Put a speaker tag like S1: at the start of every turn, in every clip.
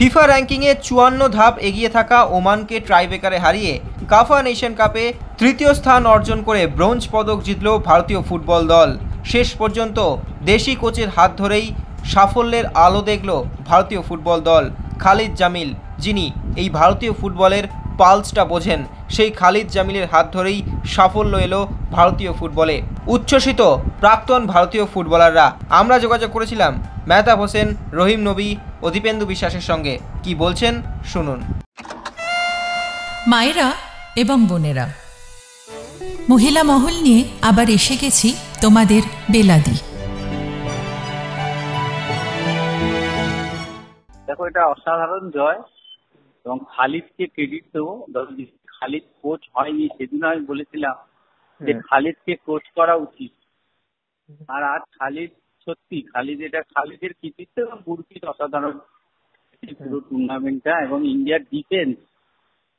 S1: FIFA র্যাঙ্কিংয়ে 54 ধাপ এগিয়ে থাকা ওমানকে ট্রাইব্রেকারে হারিয়ে কাফা নেশন কাপে তৃতীয় স্থান অর্জন করে ব্রোঞ্জ পদক জিতল ভারতীয় ফুটবল দল। শেষ পর্যন্ত দেশি কোচের হাত ধরেই সাফল্যের আলো দেখল ভারতীয় ফুটবল দল। খালিদ জামিল, যিনি এই ভারতীয় ফুটবলের পালসটা বোঝেন, সেই খালিদ জামিলের হাত ধরেই সাফল্য এলো ভারতীয় ফুটবলে। উচ্ছ্বসিত প্রাক্তন ভারতীয় ফুটবলাররা। আমরা যোগাযোগ করেছিলাম মেহতাব হোসেন, রহিম নবী ও দীপেন্দু বিশ্বাসের সঙ্গে। কি বলছেন শুনুন।
S2: মায়েরা এবং বোনেরা, মহিলা মহল নিয়ে আবার এসে গেছি তোমাদের বেলাদি।
S3: দেখো, এটা অসাধারণ জয় এবং খালিদকে ক্রেডিট দেবো। খালিদ কোচ হয়নি, সেদিন আমি বলেছিলাম যে খালিদকে কোচ করা উচিত। আর আজ খালিদ সত্যি এটা খালিদের কৃতিত্ব এবং গুরুত্ব অসাধারণ পুরো টুর্নামেন্টটা। এবং ইন্ডিয়ার ডিফেন্স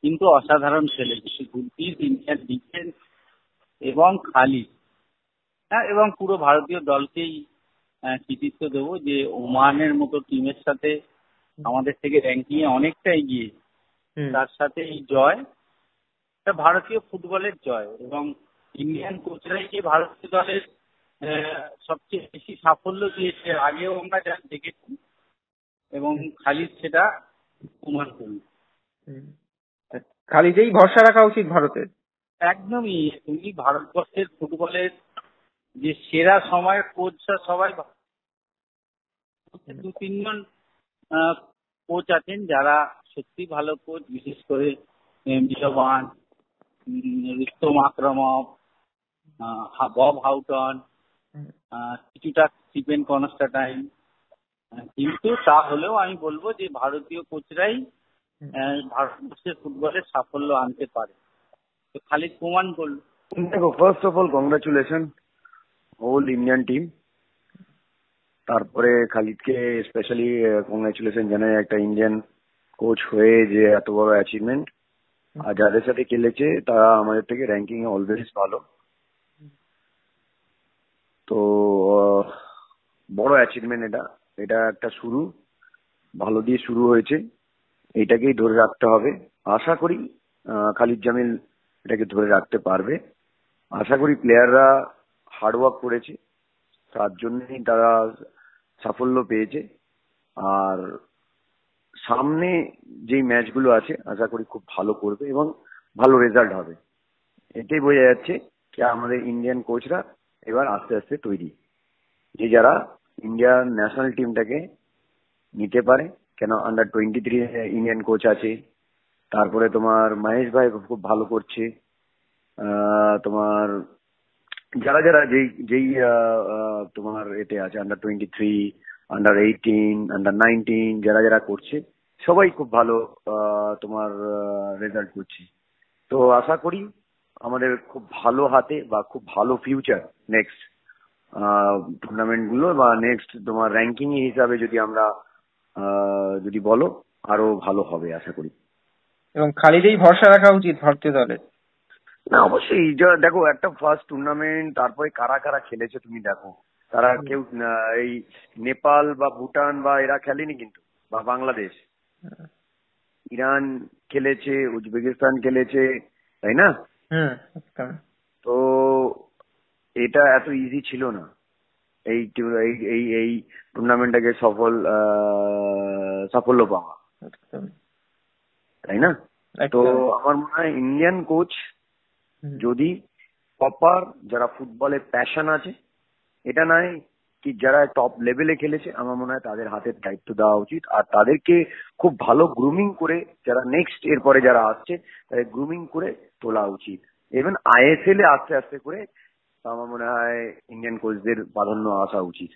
S3: কিন্তু অসাধারণ খেলেছে। গুরপ্রীত, ইন্ডিয়ার ডিফেন্স এবং খালিদ, হ্যাঁ, এবং পুরো ভারতীয় দলকেই কৃতিত্ব দেবো যে ওমানের মতো টিমের সাথে আমাদের থেকে র্যাঙ্কিং এ অনেকটা এগিয়ে, তার সাথে এই জয়, এটা ভারতীয় ফুটবলের জয়। এবং ইন্ডিয়ান কোচরাই যে ভারতীয় দলের সবচেয়ে বেশি সাফল্য দিয়েছে, আগেও আমরা যা দেখেছি, এবং খালিদ সেটা প্রমাণ করি।
S1: খালিদেই ভরসা রাখা উচিত ভারতের।
S3: একদমই। তুমি ভারতবর্ষের ফুটবলের যে সেরা সময়ের কোচরা সবাই, দু তিনজন কোচ আছেন যারা সত্যি ভালো কোচ, বিশেষ করে মিলবান, রুস্তম আকরমভ, বব হাউটন, কিছুটা স্টিফেন কনস্টান্টাইন। কিন্তু তা হলেও আমি বলবো যে ভারতীয় কোচরাই ভারতবর্ষের ফুটবলের সাফল্য আনতে পারে। তো খালিদ প্রমাণ করল।
S4: দেখো, first of all congratulation whole Indian team. তারপরে খালিদকে স্পেশালি কংগ্রাচুলেশন জানাই, একটা ইন্ডিয়ান কোচ হয়ে যে এত বড় অ্যাচিভমেন্ট। আর যাদের সাথে খেলেছে তারা আমাদের থেকে র্যাঙ্কিং এ অলওয়েজ ভালো। তো বড় অ্যাচিভমেন্ট এটা একটা শুরু, ভালো দিয়ে শুরু হয়েছে, এইটাকেই ধরে রাখতে হবে। আশা করি খালিদ জামিল এটাকে ধরে রাখতে পারবে। আশা করি প্লেয়াররা হার্ডওয়ার্ক করেছে, তার জন্যই তারা সাফল্য পেয়েছে। আর সামনে যেই ম্যাচগুলো আছে আশা করি খুব ভালো করবে এবং ভালো রেজাল্ট হবে। এটাই বোঝা যাচ্ছে যে আমাদের ইন্ডিয়ান কোচরা এবার আস্তে আস্তে তৈরি, যে যারা ইন্ডিয়ান ন্যাশনাল টিমটাকে নিতে পারে। কেন, আন্ডার 23 ইন্ডিয়ান কোচ আছে। তারপরে তোমার মহেশ ভাই খুব ভালো করছে। তোমার যারা যারা যেই তোমার এতে আছে, আন্ডার 23, আন্ডার 18, আন্ডার 19, যারা যারা করছে সবাই খুব ভালো তোমার রেজাল্ট করছে। তো আশা করি আমাদের খুব ভালো হাতে বা খুব ভালো ফিউচার নেক্সট টুর্নামেন্ট গুলো বা নেক্সট তোমার র্যাঙ্কিং হিসাবে যদি আমরা যদি বলো, আরো ভালো হবে আশা করি।
S1: এবং খালিদেই ভরসা রাখা উচিত ভারতীয় দলের।
S4: না, অবশ্যই। দেখো, একটা ফার্স্ট টুর্নামেন্ট, তারপরে কারা কারা খেলেছে তুমি দেখো। তারা কেউ এই নেপাল বা ভুটান বা এরা খেলেনি কিন্তু, বা বাংলাদেশ, ইরান খেলেছে, উজবেকিস্তান খেলেছে, তাই না? তো এটা এত ইজি ছিল না এই এই টুর্নামেন্টটাকে সাফল্য পাওয়া, তাই না? তো আমার মনে হয় ইন্ডিয়ান কোচ যদি প্রপার, যারা ফুটবলে প্যাশন আছে, এটা নয় কি যারা টপ লেভেলে খেলেছে, আমার মনে হয় তাদের হাতে দায়িত্ব দেওয়া উচিত। আর তাদেরকে খুব ভালো গ্রুমিং করে, যারা নেক্সট এরপরে যারা আসছে তাদের গ্রুমিং করে তোলা উচিত। ইভেন আইএসএল এ আস্তে আস্তে করে আমার মনে হয় ইন্ডিয়ান কোচদের প্রাধান্য আসা উচিত।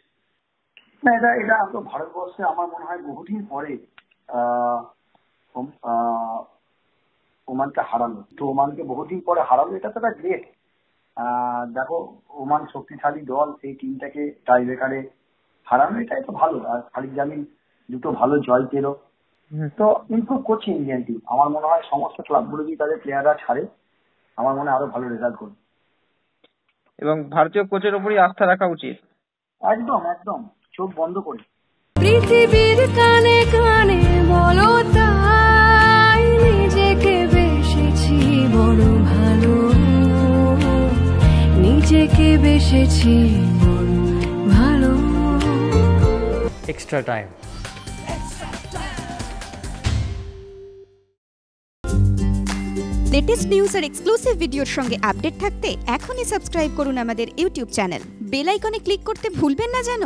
S5: না, এটা তো ভারতবর্ষে আমার মনে হয় বহুদিন পরে ওমানকে হারানো। তো ওমানকে বহুদিন পরে হারানো, এটা তো একটা গ্রেট। দেখো, ওমান শক্তিশালী দল, সেই টিমটাকে টাইব্রেকারে হারানো, এটাই তো ভালো। আর খালিদ জামিল দুটো ভালো জয় পেল, তো ইমপ্রুভ করছে ইন্ডিয়ান টিম। আমার মনে হয় সমস্ত ক্লাবগুলো যদি তাদের প্লেয়াররা ছাড়ে, আমার মনে হয় আরো ভালো রেজাল্ট করবে।
S1: এবং ভারতীয় কোচের উপরই আস্থা রাখা উচিত।
S5: একদম একদম, চোখ বন্ধ করে।
S6: পৃথিবীর কানে কানে বলো নিজেকে বেসেছি মন ভালো।
S7: Extra time.
S8: লেটেস্ট নিউজ আর এক্সক্লুসিভ ভিডিওর সঙ্গে আপডেট থাকতে এখনই সাবস্ক্রাইব করুন আমাদের ইউটিউব চ্যানেল। বেল আইকনে ক্লিক করতে ভুলবেন না যেন।